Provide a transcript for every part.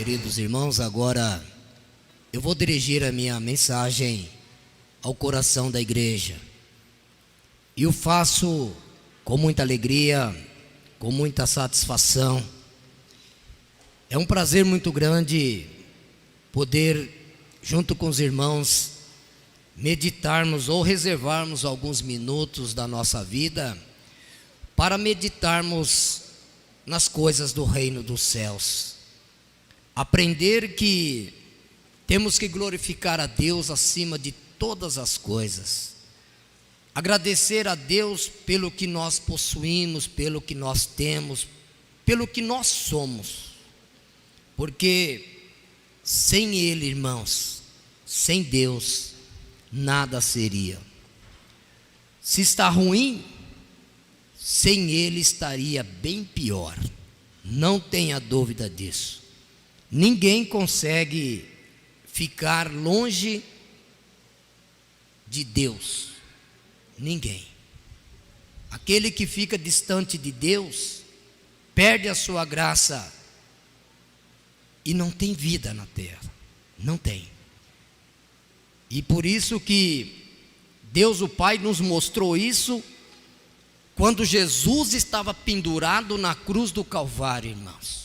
Queridos irmãos, agora eu vou dirigir a minha mensagem ao coração da igreja. E o faço com muita alegria, com muita satisfação. É um prazer muito grande poder, junto com os irmãos, meditarmos ou reservarmos alguns minutos da nossa vida para meditarmos nas coisas do reino dos céus. Aprender que temos que glorificar a Deus acima de todas as coisas. Agradecer a Deus pelo que nós possuímos, pelo que nós temos, pelo que nós somos. Porque sem Ele, irmãos, sem Deus, nada seria. Se está ruim, sem Ele estaria bem pior. Não tenha dúvida disso. Ninguém consegue ficar longe de Deus. Ninguém. Aquele que fica distante de Deus perde a sua graça e não tem vida na terra. Não tem. E por isso que Deus o Pai nos mostrou isso quando Jesus estava pendurado na cruz do Calvário, irmãos.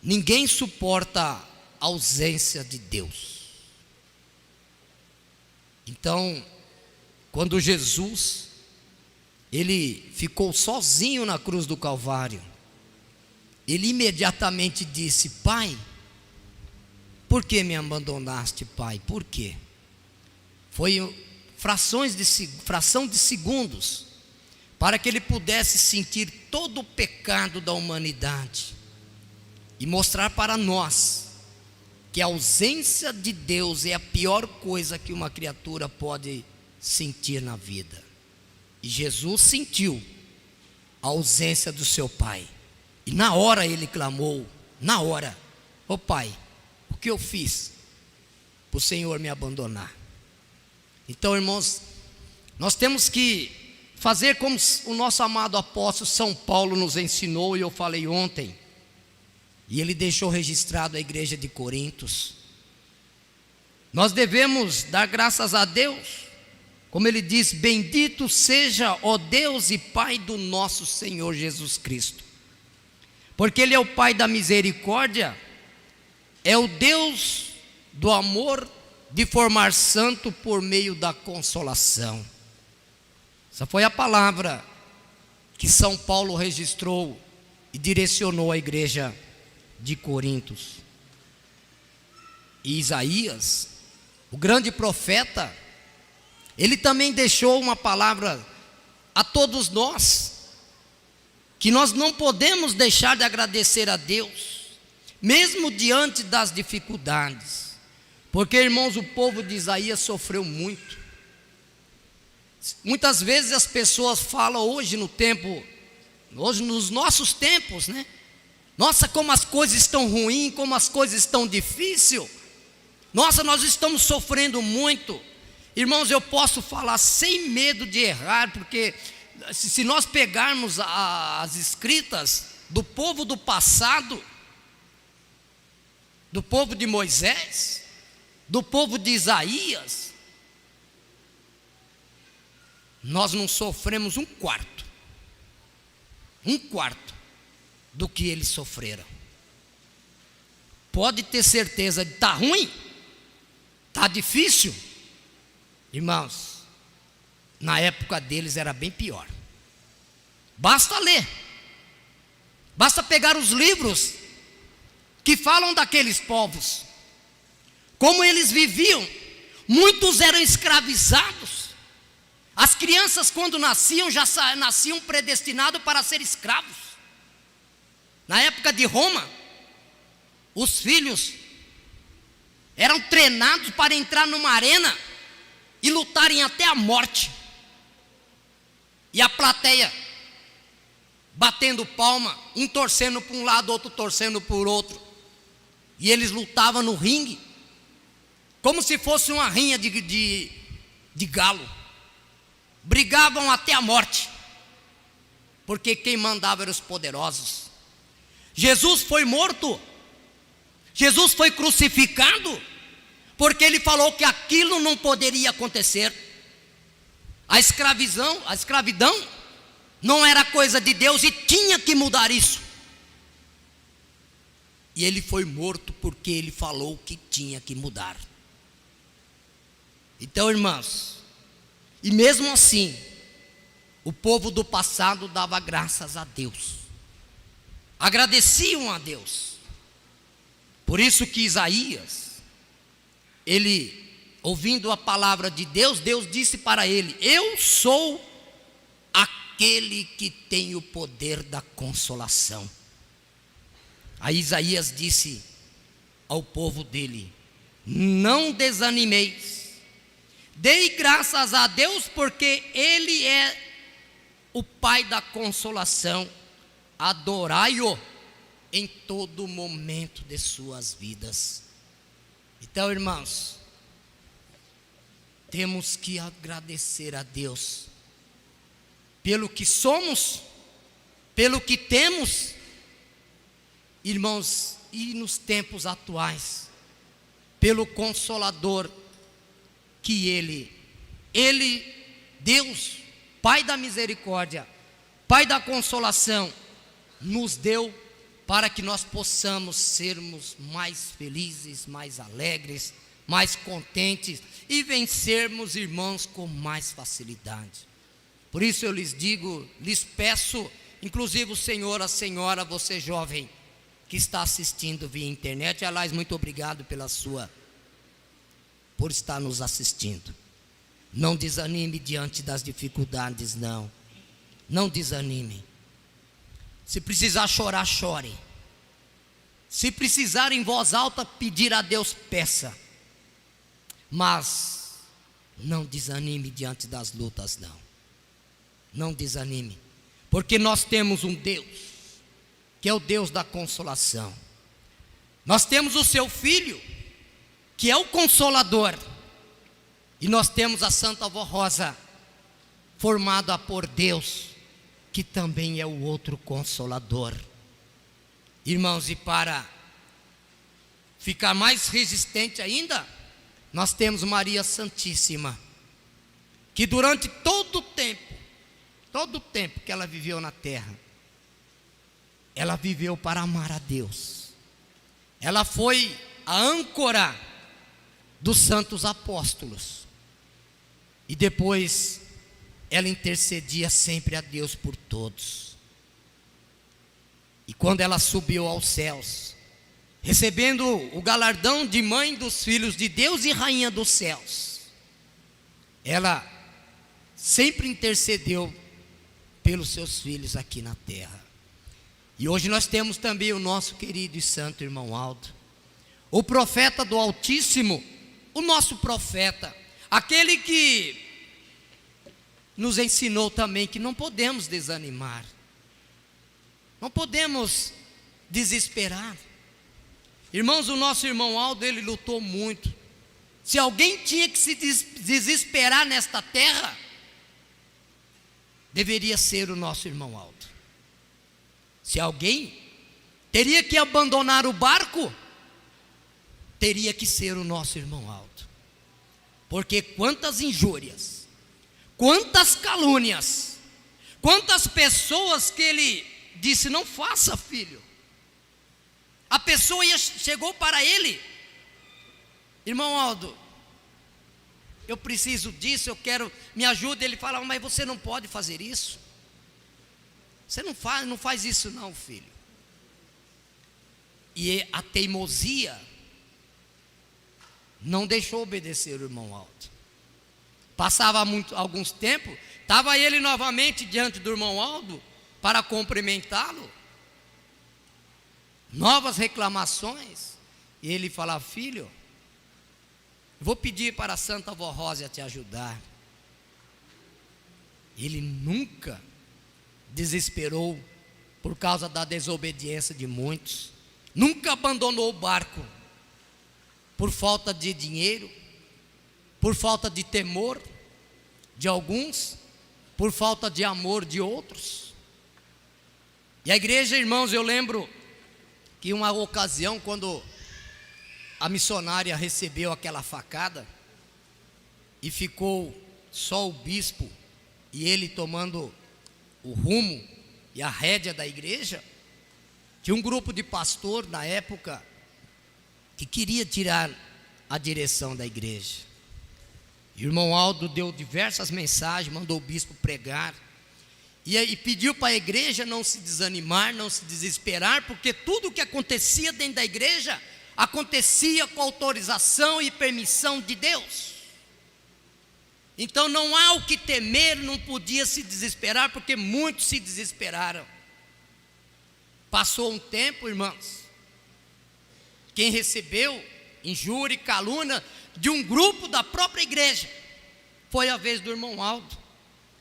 Ninguém suporta a ausência de Deus. Então, quando Jesus, ele ficou sozinho na cruz do Calvário, ele imediatamente disse: Pai, por que me abandonaste, Pai? Por quê? Foi fração de segundos, para que ele pudesse sentir todo o pecado da humanidade e mostrar para nós que a ausência de Deus é a pior coisa que uma criatura pode sentir na vida. E Jesus sentiu a ausência do seu Pai, e na hora ele clamou, na hora: ô Pai, o que eu fiz para o Senhor me abandonar? Então, irmãos, nós temos que fazer como o nosso amado apóstolo São Paulo nos ensinou, e eu falei ontem, e ele deixou registrado a igreja de Corintos. Nós devemos dar graças a Deus, como ele diz: bendito seja, ó Deus e Pai do nosso Senhor Jesus Cristo, porque Ele é o Pai da misericórdia, é o Deus do amor, de formar santo por meio da consolação. Essa foi a palavra que São Paulo registrou e direcionou à igreja de Corintos. E Isaías, o grande profeta, ele também deixou uma palavra a todos nós, que nós não podemos deixar de agradecer a Deus, mesmo diante das dificuldades. Porque, irmãos, o povo de Isaías sofreu muito. Muitas vezes as pessoas falam hoje nos nossos tempos, né? Nossa, como as coisas estão ruins, como as coisas estão difíceis. Nossa, nós estamos sofrendo muito. Irmãos, eu posso falar sem medo de errar, porque se nós pegarmos as escritas do povo do passado, do povo de Moisés, do povo de Isaías, nós não sofremos um quarto do que eles sofreram. Pode ter certeza de estar ruim, está difícil. Irmãos, na época deles era bem pior. Basta ler, basta pegar os livros que falam daqueles povos, como eles viviam. Muitos eram escravizados. As crianças, quando nasciam, já nasciam predestinados para ser escravos. Na época de Roma, os filhos eram treinados para entrar numa arena e lutarem até a morte. E a plateia batendo palma, um torcendo para um lado, outro torcendo por outro. E eles lutavam no ringue, como se fosse uma rinha de galo. Brigavam até a morte, porque quem mandava eram os poderosos. Jesus foi morto Jesus foi crucificado porque ele falou que aquilo não poderia acontecer. A escravidão não era coisa de Deus e tinha que mudar isso. E ele foi morto porque ele falou que tinha que mudar. Então, irmãos, e mesmo assim, o povo do passado dava graças a Deus, agradeciam a Deus. Por isso que Isaías, ele, ouvindo a palavra de Deus, Deus disse para ele: eu sou aquele que tem o poder da consolação. Aí Isaías disse ao povo dele: não desanimeis, dei graças a Deus, porque Ele é o Pai da consolação, adorai-o em todo momento de suas vidas. Então, irmãos, temos que agradecer a Deus pelo que somos, pelo que temos, irmãos, e nos tempos atuais, pelo Consolador que Ele, Deus, Pai da misericórdia, Pai da consolação, nos deu para que nós possamos sermos mais felizes, mais alegres, mais contentes e vencermos, irmãos, com mais facilidade. Por isso eu lhes digo, lhes peço, inclusive o senhor, a senhora, você jovem que está assistindo via internet, aliás, muito obrigado por estar nos assistindo. Não desanime diante das dificuldades, não desanime. Se precisar chorar, chore. Se precisar em voz alta pedir a Deus, peça. Mas não desanime diante das lutas, não desanime, porque nós temos um Deus que é o Deus da consolação. Nós temos o seu Filho, que é o Consolador, e nós temos a Santa Avó Rosa, formada por Deus, que também é o outro Consolador. Irmãos, e para ficar mais resistente ainda, nós temos Maria Santíssima, que durante todo o tempo que ela viveu na terra, ela viveu para amar a Deus. Ela foi a âncora dos santos apóstolos, e depois ela intercedia sempre a Deus por todos. E quando ela subiu aos céus, recebendo o galardão de mãe dos filhos de Deus e rainha dos céus, ela sempre intercedeu pelos seus filhos aqui na terra. E hoje nós temos também o nosso querido e santo irmão Aldo, o profeta do Altíssimo, o nosso profeta, aquele que nos ensinou também que não podemos desanimar, não podemos desesperar. Irmãos, o nosso irmão Aldo, ele lutou muito. Se alguém tinha que se desesperar nesta terra, deveria ser o nosso irmão Aldo. Se alguém teria que abandonar o barco, teria que ser o nosso irmão Aldo. Porque quantas injúrias, quantas calúnias, quantas pessoas que ele disse: não faça, filho. A pessoa chegou para ele: irmão Aldo, eu preciso disso, eu quero, me ajuda. Ele fala: mas você não pode fazer isso. Você não faz isso não, filho. E a teimosia não deixou obedecer o irmão Aldo. Passava alguns tempos, estava ele novamente diante do irmão Aldo para cumprimentá-lo. Novas reclamações. E ele fala: filho, vou pedir para a Santa Avó Rosa te ajudar. Ele nunca desesperou por causa da desobediência de muitos, nunca abandonou o barco por falta de dinheiro, por falta de temor de alguns, por falta de amor de outros. E a igreja, irmãos, eu lembro que uma ocasião, quando a missionária recebeu aquela facada e ficou só o bispo e ele tomando o rumo e a rédea da igreja, tinha um grupo de pastor na época que queria tirar a direção da igreja. O irmão Aldo deu diversas mensagens, mandou o bispo pregar e pediu para a igreja não se desanimar, não se desesperar, porque tudo o que acontecia dentro da igreja acontecia com autorização e permissão de Deus. Então não há o que temer, não podia se desesperar, porque muitos se desesperaram. Passou um tempo, irmãos, quem recebeu injúria e calúnia de um grupo da própria igreja foi a vez do irmão Aldo.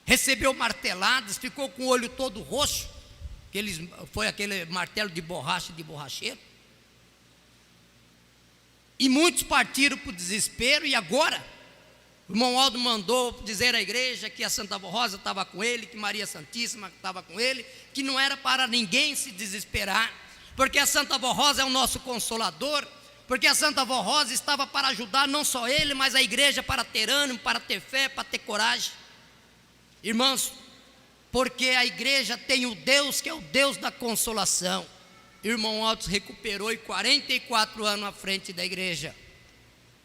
Recebeu marteladas, ficou com o olho todo roxo, foi aquele martelo de borracha de borracheiro. E muitos partiram para o desespero, e agora o irmão Aldo mandou dizer à igreja que a Santa Rosa estava com ele, que Maria Santíssima estava com ele, que não era para ninguém se desesperar, porque a Santa Rosa é o nosso consolador, porque a Santa Rosa estava para ajudar não só ele, mas a igreja para ter ânimo, para ter fé, para ter coragem. Irmãos, porque a igreja tem o Deus que é o Deus da consolação. O irmão Aldo se recuperou e 44 anos à frente da igreja.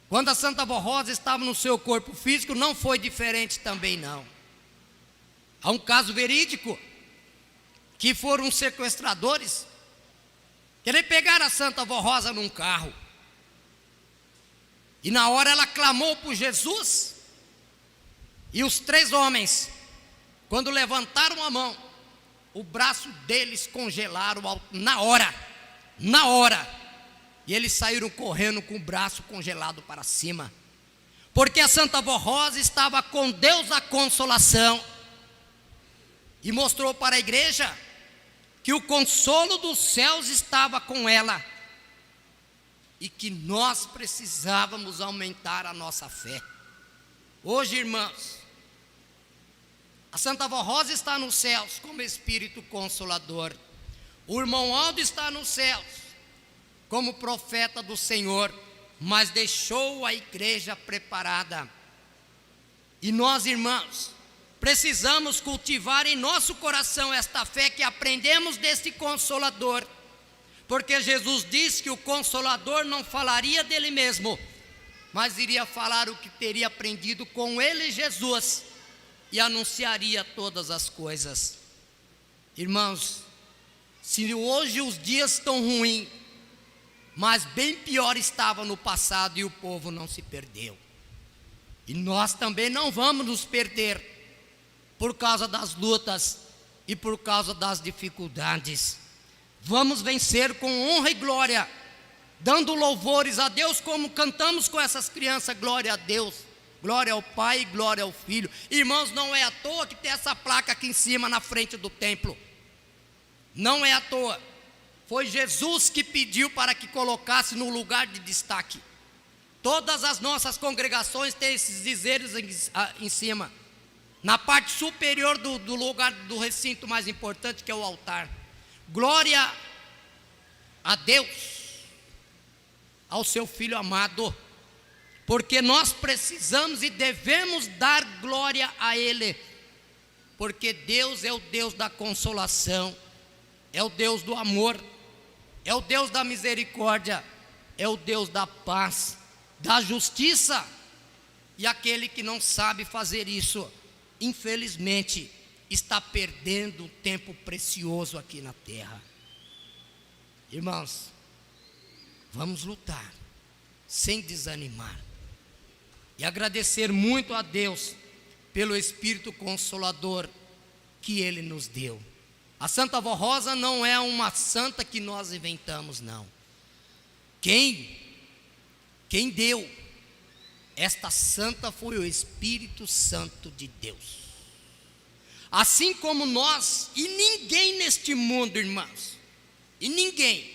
Quando a Santa Rosa estava no seu corpo físico, não foi diferente também não. Há um caso verídico, que foram sequestradores, querer pegar a Santa Rosa num carro, e na hora ela clamou por Jesus, e os 3 homens, quando levantaram a mão, o braço deles congelaram na hora, e eles saíram correndo com o braço congelado para cima, porque a Santa Rosa estava com Deus da consolação, e mostrou para a igreja que o consolo dos céus estava com ela, e que nós precisávamos aumentar a nossa fé. Hoje, irmãos, a Santa Rosa está nos céus como Espírito Consolador, o irmão Aldo está nos céus como profeta do Senhor, mas deixou a igreja preparada. E nós, irmãos, precisamos cultivar em nosso coração esta fé que aprendemos deste Consolador, porque Jesus disse que o Consolador não falaria dele mesmo, mas iria falar o que teria aprendido com ele, Jesus, e anunciaria todas as coisas. Irmãos, se hoje os dias estão ruins, mas bem pior estava no passado e o povo não se perdeu, e nós também não vamos nos perder por causa das lutas e por causa das dificuldades. Vamos vencer com honra e glória, dando louvores a Deus, como cantamos com essas crianças: glória a Deus, glória ao Pai, glória ao Filho. Irmãos, não é à toa que tem essa placa aqui em cima na frente do templo, não é à toa. Foi Jesus que pediu para que colocasse no lugar de destaque. Todas as nossas congregações têm esses dizeres em cima, na parte superior do lugar do recinto mais importante, que é o altar: glória a Deus, ao seu Filho amado, porque nós precisamos e devemos dar glória a Ele, porque Deus é o Deus da consolação, é o Deus do amor, é o Deus da misericórdia, é o Deus da paz, da justiça. E aquele que não sabe fazer isso, infelizmente, está perdendo um tempo precioso aqui na terra. Irmãos, vamos lutar sem desanimar e agradecer muito a Deus pelo Espírito Consolador que Ele nos deu. A Santa Rosa não é uma santa que nós inventamos, não. Quem deu esta santa foi o Espírito Santo de Deus. Assim como nós, e ninguém neste mundo, irmãos, e ninguém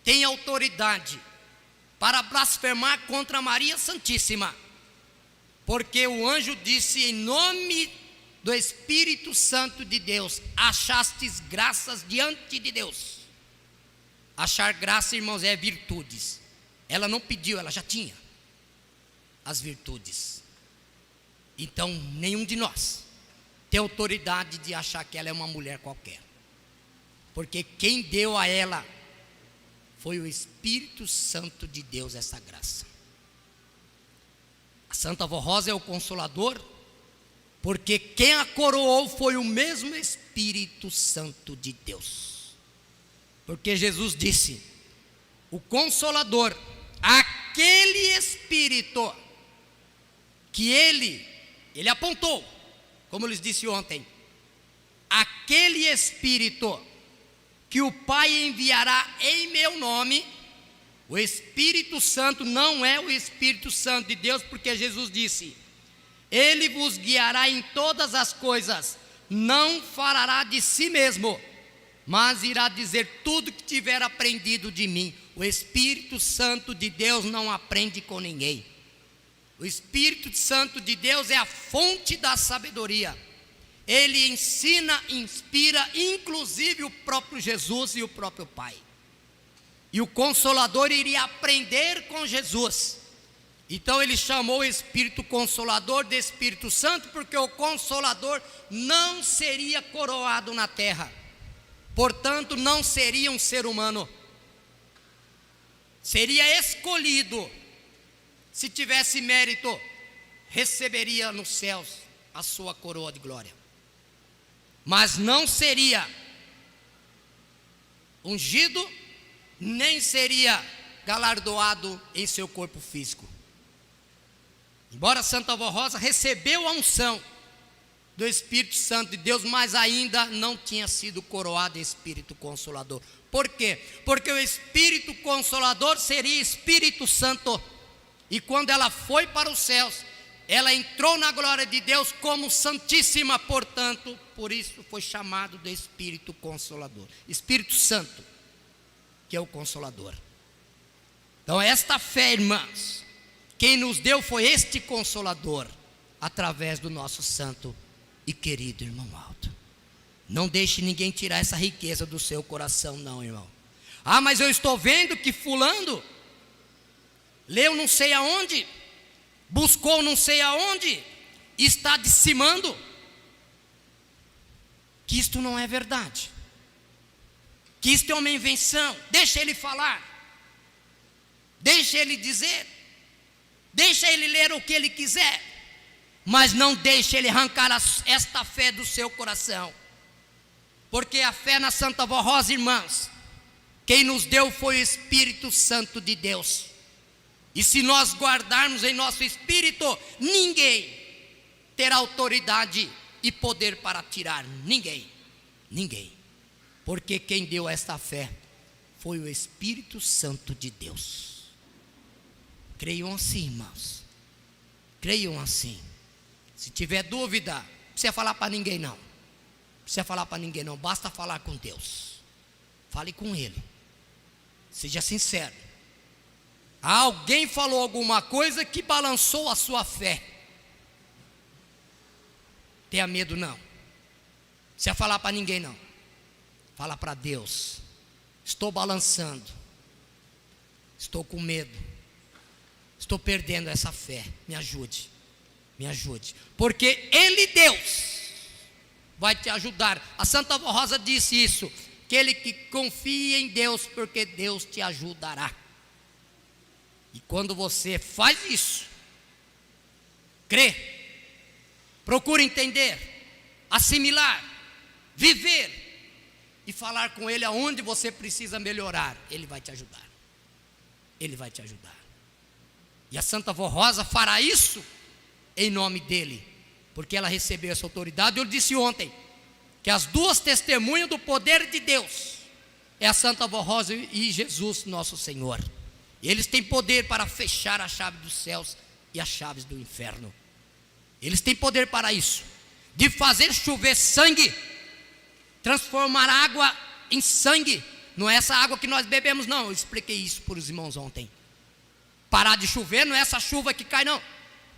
tem autoridade para blasfemar contra Maria Santíssima, porque o anjo disse: em nome do Espírito Santo de Deus, achastes graças diante de Deus. Achar graça, irmãos, é virtudes. Ela não pediu, ela já tinha as virtudes. Então nenhum de nós tem autoridade de achar que ela é uma mulher qualquer, porque quem deu a ela foi o Espírito Santo de Deus, essa graça. A Santa Avó Rosa é o Consolador, porque quem a coroou foi o mesmo Espírito Santo de Deus. Porque Jesus disse: o Consolador, aquele Espírito que ele apontou, como eu lhes disse ontem, aquele Espírito que o Pai enviará em meu nome. O Espírito Santo não é o Espírito Santo de Deus, porque Jesus disse: ele vos guiará em todas as coisas, não falará de si mesmo, mas irá dizer tudo que tiver aprendido de mim. O Espírito Santo de Deus não aprende com ninguém. O Espírito Santo de Deus é a fonte da sabedoria. Ele ensina, inspira, inclusive o próprio Jesus e o próprio Pai. E o Consolador iria aprender com Jesus. Então ele chamou o Espírito Consolador de Espírito Santo, porque o Consolador não seria coroado na terra, portanto não seria um ser humano, seria escolhido. Se tivesse mérito, receberia nos céus a sua coroa de glória, mas não seria ungido, nem seria galardoado em seu corpo físico. Embora Santa Avó Rosa recebeu a unção do Espírito Santo de Deus, mas ainda não tinha sido coroado em Espírito Consolador. Por quê? Porque o Espírito Consolador seria Espírito Santo, e quando ela foi para os céus, ela entrou na glória de Deus como Santíssima, portanto, por isso foi chamado de Espírito Consolador. Espírito Santo, que é o Consolador. Então esta fé, irmãos, quem nos deu foi este Consolador, através do nosso santo e querido irmão Aldo. Não deixe ninguém tirar essa riqueza do seu coração, não, irmão. Ah, mas eu estou vendo que fulano leu não sei aonde, buscou não sei aonde, está dizimando. Que isto não é verdade, que isto é uma invenção. Deixa ele falar, deixa ele dizer, deixa ele ler o que ele quiser, mas não deixe ele arrancar esta fé do seu coração, porque a fé na Santa Avó Rosa, irmãos, quem nos deu foi o Espírito Santo de Deus. E se nós guardarmos em nosso espírito, ninguém terá autoridade e poder para tirar. Ninguém, ninguém. Porque quem deu esta fé foi o Espírito Santo de Deus. Creiam assim, irmãos. Creiam assim. Se tiver dúvida, não precisa falar para ninguém não. Não precisa falar para ninguém não. Basta falar com Deus. Fale com Ele. Seja sincero. Alguém falou alguma coisa que balançou a sua fé. Tenha medo não. Não precisa falar para ninguém não. Fala para Deus. Estou balançando. Estou com medo. Estou perdendo essa fé. Me ajude. Me ajude. Porque Ele, Deus, vai te ajudar. A Santa Avó Rosa disse isso. Aquele que confia em Deus, porque Deus te ajudará. E quando você faz isso, crê, procura entender, assimilar, viver e falar com Ele aonde você precisa melhorar, Ele vai te ajudar. Ele vai te ajudar. E a Santa Avó Rosa fará isso em nome dEle, porque ela recebeu essa autoridade. Eu disse ontem que as duas testemunhas do poder de Deus é a Santa Avó Rosa e Jesus nosso Senhor. Eles têm poder para fechar a chave dos céus e as chaves do inferno. Eles têm poder para isso, de fazer chover sangue, transformar água em sangue. Não é essa água que nós bebemos não, eu expliquei isso para os irmãos ontem. Parar de chover não é essa chuva que cai não,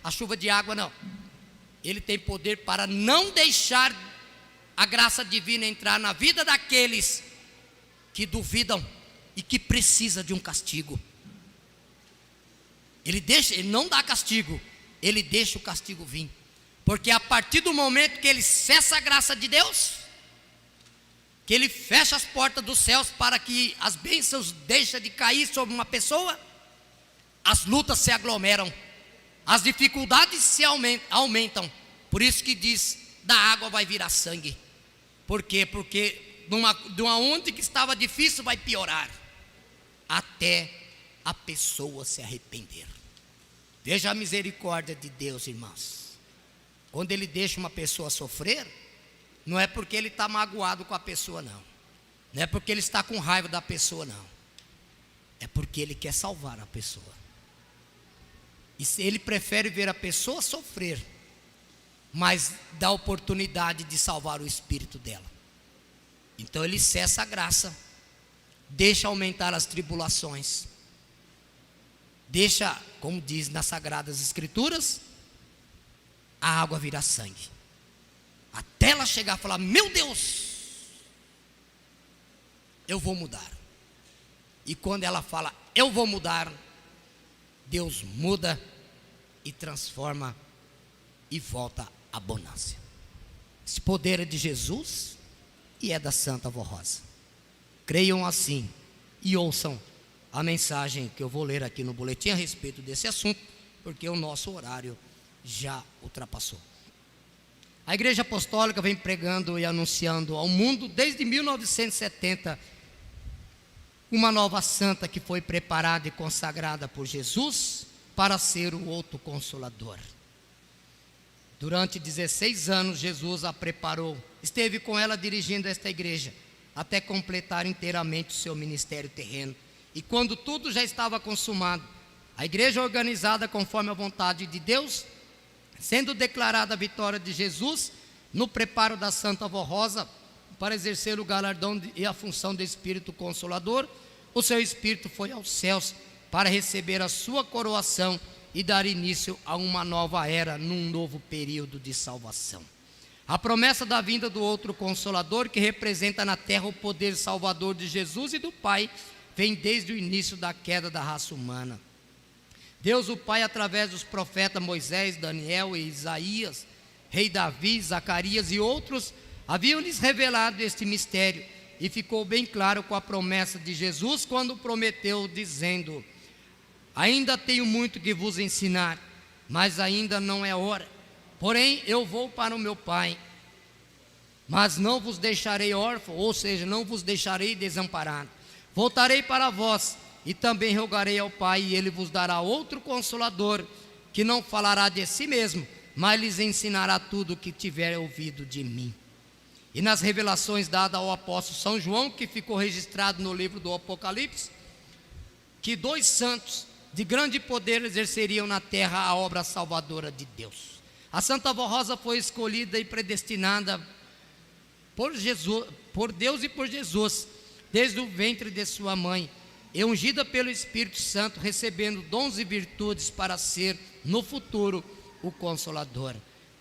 a chuva de água não. Ele tem poder para não deixar a graça divina entrar na vida daqueles que duvidam e que precisam de um castigo. Ele não dá castigo, ele deixa o castigo vir. Porque a partir do momento que ele cessa a graça de Deus, que ele fecha as portas dos céus para que as bênçãos deixem de cair sobre uma pessoa, as lutas se aglomeram, as dificuldades se aumentam. Por isso que diz, da água vai virar sangue. Por quê? Porque de uma onde que estava difícil vai piorar, até a pessoa se arrepender. Veja a misericórdia de Deus, irmãos. Quando ele deixa uma pessoa sofrer, não é porque ele está magoado com a pessoa, não. Não é porque ele está com raiva da pessoa, não. É porque ele quer salvar a pessoa. E se ele prefere ver a pessoa sofrer, mas dá oportunidade de salvar o espírito dela. Então ele cessa a graça, deixa aumentar as tribulações, deixa, como diz nas Sagradas Escrituras, a água virar sangue, até ela chegar a falar: meu Deus, eu vou mudar. E quando ela fala: eu vou mudar, Deus muda e transforma e volta a bonança. Esse poder é de Jesus e é da Santa Avó Rosa. Creiam assim e ouçam a mensagem que eu vou ler aqui no boletim a respeito desse assunto, porque o nosso horário já ultrapassou. A Igreja Apostólica vem pregando e anunciando ao mundo desde 1970 uma nova santa que foi preparada e consagrada por Jesus para ser o outro Consolador. Durante 16 anos Jesus a preparou, esteve com ela dirigindo esta igreja, até completar inteiramente o seu ministério terreno. E quando tudo já estava consumado, a igreja organizada conforme a vontade de Deus, sendo declarada a vitória de Jesus, no preparo da Santa Avó Rosa, para exercer o galardão e a função do Espírito Consolador, o seu Espírito foi aos céus para receber a sua coroação e dar início a uma nova era, num novo período de salvação. A promessa da vinda do outro Consolador, que representa na terra o poder salvador de Jesus e do Pai, vem desde o início da queda da raça humana. Deus o Pai, através dos profetas Moisés, Daniel e Isaías, rei Davi, Zacarias e outros, haviam-lhes revelado este mistério, e ficou bem claro com a promessa de Jesus, quando prometeu, dizendo: ainda tenho muito que vos ensinar, mas ainda não é hora. Porém, eu vou para o meu Pai, mas não vos deixarei órfão, ou seja, não vos deixarei desamparado. Voltarei para vós, e também rogarei ao Pai, e Ele vos dará outro Consolador, que não falará de si mesmo, mas lhes ensinará tudo o que tiver ouvido de mim. E nas revelações dadas ao apóstolo São João, que ficou registrado no livro do Apocalipse, que 2 santos de grande poder exerceriam na terra a obra salvadora de Deus. A Santa Avó Rosa foi escolhida e predestinada por Deus e por Jesus, desde o ventre de sua mãe, e ungida pelo Espírito Santo, recebendo dons e virtudes para ser, no futuro, o Consolador.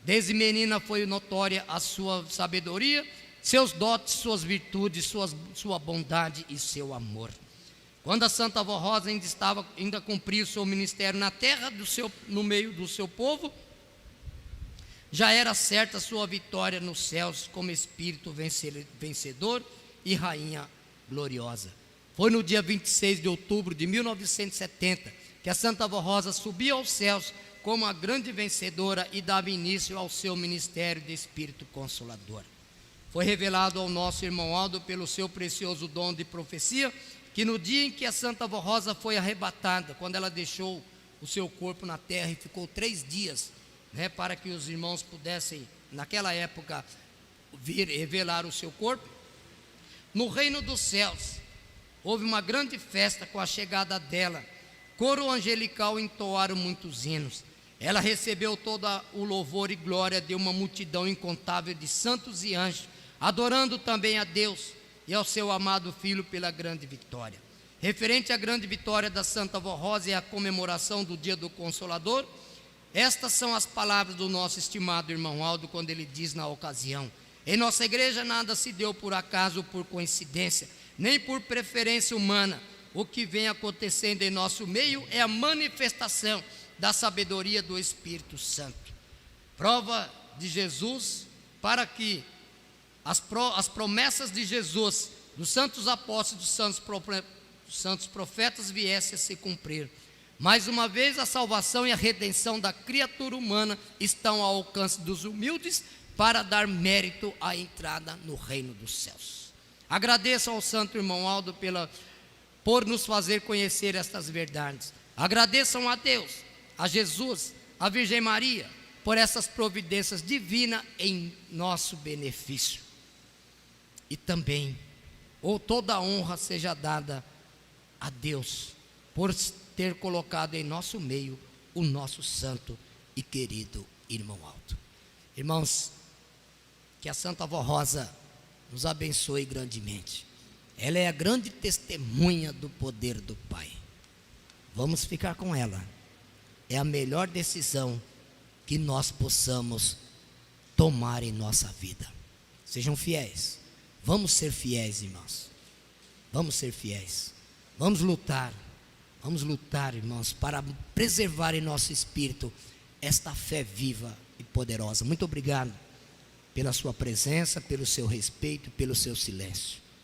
Desde menina foi notória a sua sabedoria, seus dotes, suas virtudes, sua bondade e seu amor. Quando a Santa Avó Rosa ainda cumpria o seu ministério na terra, no meio do seu povo, já era certa a sua vitória nos céus como espírito vencedor e rainha gloriosa. Foi no dia 26 de outubro de 1970 que a Santa Avó Rosa subia aos céus como a grande vencedora e dava início ao seu ministério de Espírito Consolador. Foi revelado ao nosso irmão Aldo, pelo seu precioso dom de profecia, que no dia em que a Santa Avó Rosa foi arrebatada, quando ela deixou o seu corpo na terra e ficou 3 dias, para que os irmãos pudessem, naquela época, vir revelar o seu corpo, no reino dos céus houve uma grande festa com a chegada dela. Coro angelical entoaram muitos hinos. Ela recebeu todo o louvor e glória de uma multidão incontável de santos e anjos, adorando também a Deus e ao seu amado Filho pela grande vitória. Referente à grande vitória da Santa Avó Rosa e à comemoração do Dia do Consolador, estas são as palavras do nosso estimado irmão Aldo, quando ele diz na ocasião: em nossa igreja nada se deu por acaso ou por coincidência, nem por preferência humana. o que vem acontecendo em nosso meio é a manifestação da sabedoria do Espírito Santo. Prova de Jesus para que as promessas de Jesus, dos santos apóstolos, dos santos profetas viessem a se cumprir. Mais uma vez, a salvação e a redenção da criatura humana estão ao alcance dos humildes para dar mérito à entrada no reino dos céus. Agradeço ao santo irmão Aldo por nos fazer conhecer estas verdades. Agradeçam a Deus, a Jesus, a Virgem Maria, por essas providências divinas em nosso benefício. E também, toda a honra seja dada a Deus, por ter colocado em nosso meio o nosso santo e querido irmão Aldo. Irmãos, que a Santa Avó Rosa nos abençoe grandemente. Ela é a grande testemunha do poder do Pai. Vamos ficar com ela. É a melhor decisão que nós possamos tomar em nossa vida. Sejam fiéis. Vamos ser fiéis, irmãos. Vamos ser fiéis. Vamos lutar, irmãos, para preservar em nosso espírito esta fé viva e poderosa. Muito obrigado pela sua presença, pelo seu respeito, pelo seu silêncio.